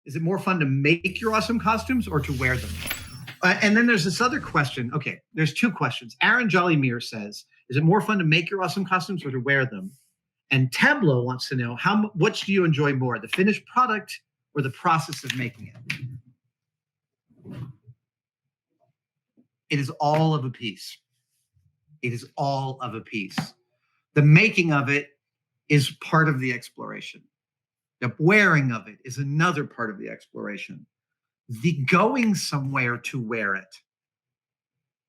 Is it more fun to make your awesome costumes or to wear them? And then there's this other question. Okay, there's two questions. Aaron Jolly Meir says, is it more fun to make your awesome costumes or to wear them? And Tableau wants to know, which do you enjoy more, the finished product or the process of making it? It is all of a piece. It is all of a piece. The making of it is part of the exploration. The wearing of it is another part of the exploration. The going somewhere to wear it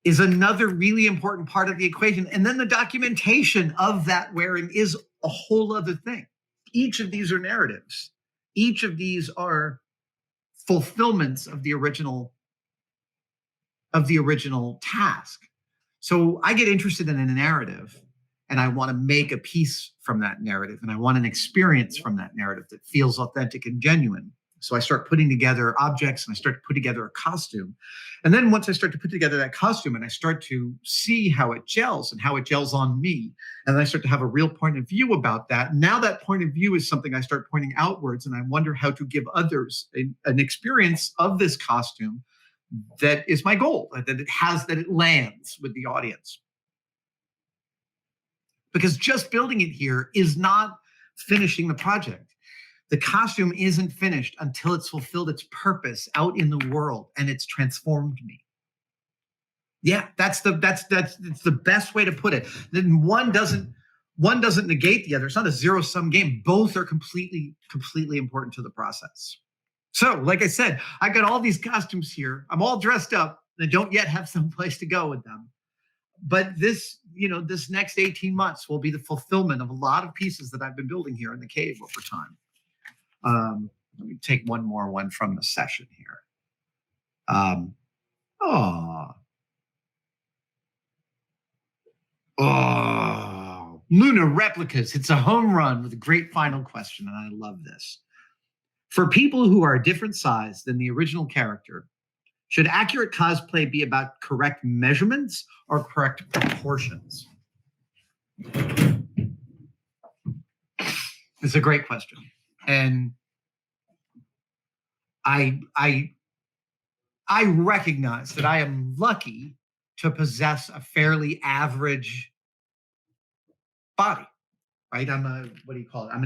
is another really important part of the equation. And then the documentation of that wearing is a whole other thing. Each of these are narratives. Each of these are fulfillments of the original task. So I get interested in a narrative and I want to make a piece from that narrative, and I want an experience from that narrative that feels authentic and genuine. So I start putting together objects and I start to put together a costume. And then once I start to put together that costume and I start to see how it gels and how it gels on me, and I start to have a real point of view about that. Now that point of view is something I start pointing outwards, and I wonder how to give others an experience of this costume that is my goal, that it lands with the audience. Because just building it here is not finishing the project. The costume isn't finished until it's fulfilled its purpose out in the world and it's transformed me. Yeah, that's the best way to put it. Then one doesn't negate the other. It's not a zero-sum game. Both are completely important to the process. So, like I said, I've got all these costumes here. I'm all dressed up. I don't yet have some place to go with them. But this next 18 months will be the fulfillment of a lot of pieces that I've been building here in the cave over time. Let me take one more from the session here. Luna Replicas. It's a home run with a great final question, and I love this. For people who are a different size than the original character, should accurate cosplay be about correct measurements or correct proportions? It's a great question. And I recognize that I am lucky to possess a fairly average body, right? I'm a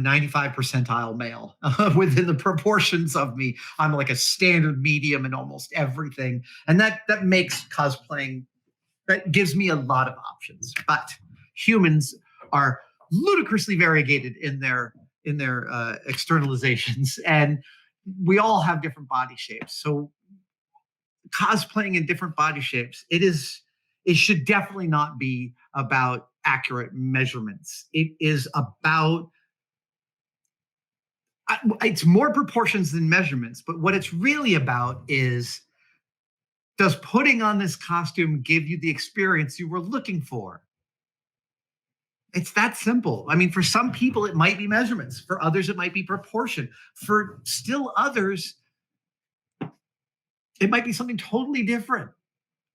95 percentile male within the proportions of me. I'm like a standard medium in almost everything. And that makes cosplaying, that gives me a lot of options. But humans are ludicrously variegated in their externalizations, and we all have different body shapes. So cosplaying in different body shapes, it should definitely not be about accurate measurements. It is about, it's more proportions than measurements, but what it's really about is, does putting on this costume give you the experience you were looking for? It's that simple. I mean, for some people, it might be measurements. For others, it might be proportion. For still others, it might be something totally different.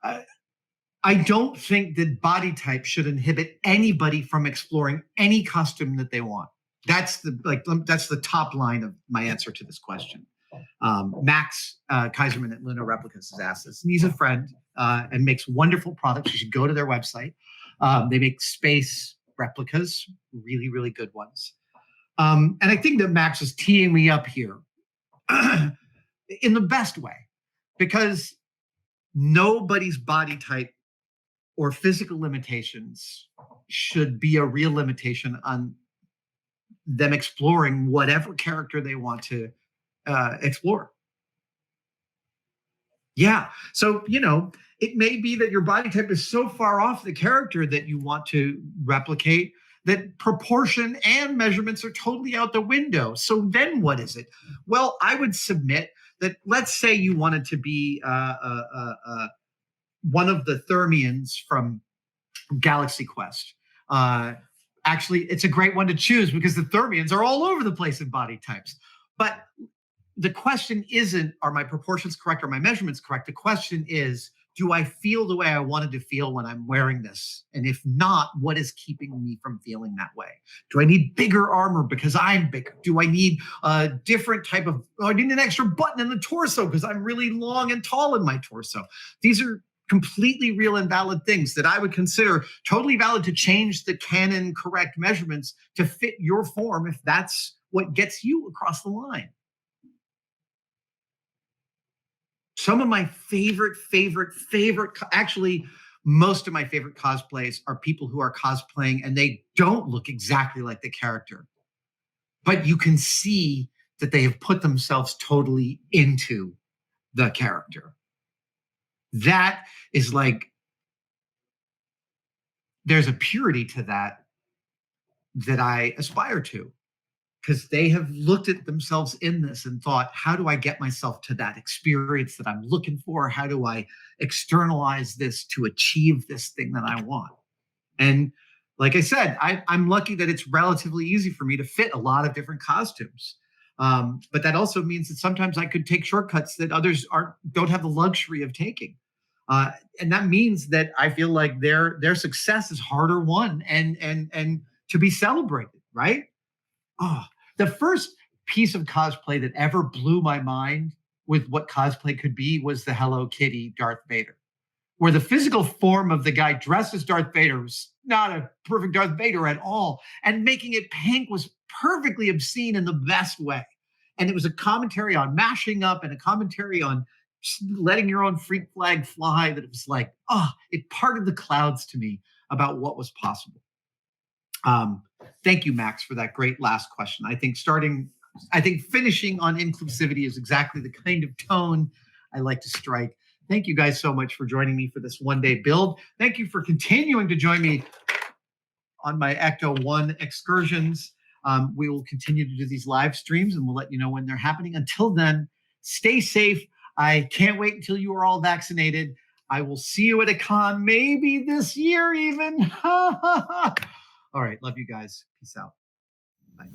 I don't think that body type should inhibit anybody from exploring any costume that they want. That's the top line of my answer to this question. Max Kaiserman at Luna Replicas has asked this, and he's a friend and makes wonderful products. You should go to their website. They make space replicas, really, really good ones. And I think that Max is teeing me up here in the best way, because nobody's body type or physical limitations should be a real limitation on them exploring whatever character they want to explore. Yeah. So, it may be that your body type is so far off the character that you want to replicate that proportion and measurements are totally out the window. So then what is it? Well, I would submit that, let's say you wanted to be one of the Thermians from Galaxy Quest. Actually, it's a great one to choose because the Thermians are all over the place in body types. But the question isn't, are my proportions correct or my measurements correct? The question is, do I feel the way I wanted to feel when I'm wearing this? And if not, what is keeping me from feeling that way? Do I need bigger armor because I'm bigger? Do I need a different type of, I need an extra button in the torso because I'm really long and tall in my torso? These are completely real and valid things that I would consider totally valid to change the canon correct measurements to fit your form if that's what gets you across the line. Some of my actually, most of my favorite cosplays are people who are cosplaying and they don't look exactly like the character, but you can see that they have put themselves totally into the character. That is like, there's a purity to that that I aspire to, because they have looked at themselves in this and thought, how do I get myself to that experience that I'm looking for? How do I externalize this to achieve this thing that I want? And like I said, I'm lucky that it's relatively easy for me to fit a lot of different costumes. But that also means that sometimes I could take shortcuts that others don't have the luxury of taking. And that means that I feel like their success is harder won and to be celebrated, right? Oh, the first piece of cosplay that ever blew my mind with what cosplay could be was the Hello Kitty Darth Vader, where the physical form of the guy dressed as Darth Vader was not a perfect Darth Vader at all. And making it pink was perfectly obscene in the best way. And it was a commentary on mashing up and a commentary on letting your own freak flag fly, that it was like, it parted the clouds to me about what was possible. Thank you, Max, for that great last question. I think finishing on inclusivity is exactly the kind of tone I like to strike. Thank you guys so much for joining me for this one-day build. Thank you for continuing to join me on my Ecto 1 excursions. We will continue to do these live streams and we'll let you know when they're happening. Until then, stay safe. I can't wait until you are all vaccinated. I will see you at a con, maybe this year even. All right. Love you guys. Peace out. Bye.